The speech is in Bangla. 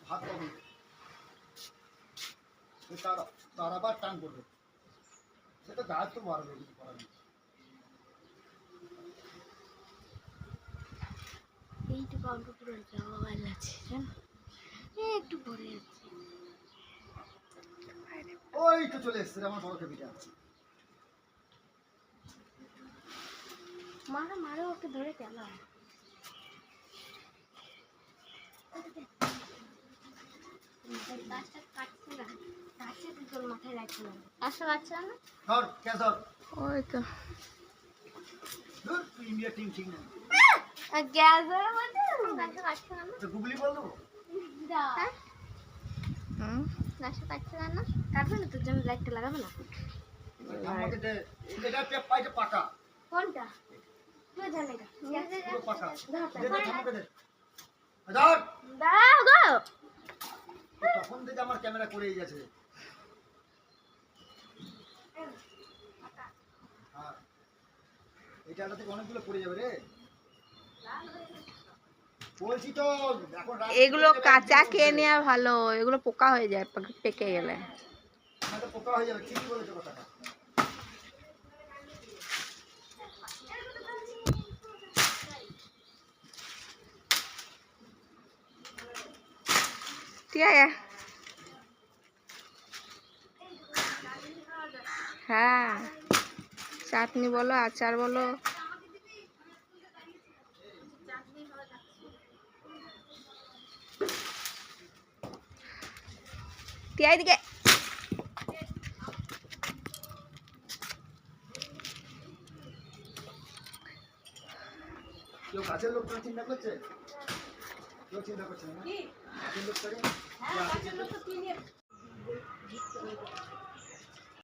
হাত পাবি তার আবার টান করবে, সেটা গাছ তো বাড়বে, কিছু করার নেই। এইটুকু অল্প করে যাওয়া ভালো আছে জানো, একটু পরে যাচ্ছে। ওই তো চলে এসছে আমার বড় কেবিটা। মারো মারো, ওকে ধরে চালা। গাছটা কাটছে না, গাছে তোর মাথায় লাগছে না, গাছটা কাটছে না। ধর কে ধর, ওই তো ধর তুই ইন্ডিয়া টিম ঠিক না, গ্যাস ধরে বলতে গাছটা কাটছে না। তো গুগলি বল দেবো। হ্যাঁ গাছটা কাটছে না, কাটবে না তোর জন্য লাইটটা লাগাবে না। আমাকে দে, এটা টেপ পাইছে পাকা। কোনটা তুই জানে এটা পুরো পাকা। ধর দে দে আমাকে দে, ধর। দাও গো, তখন থেকে আমার ক্যামেরা করেই গেছে। হ্যাঁ এটা থেকে অনেকগুলো পড়ে যাবে রে, বলছি তো। এখন এগুলো কাঁচা খেয়ে নেওয়া ভালো, এগুলো পোকা হয়ে যায় পেকে গেলে। পোকা হয়ে যাবে, ঠিকই বলেছো কথাটা। ঠিক আছে, হ্যাঁ চাটনি বলো আচার বলো। টিয়া এদিকে, কেউ কাছের লোকটা চিন্তা করছে, কেউ চিন্তা করছে না, কাছের লোকটাকে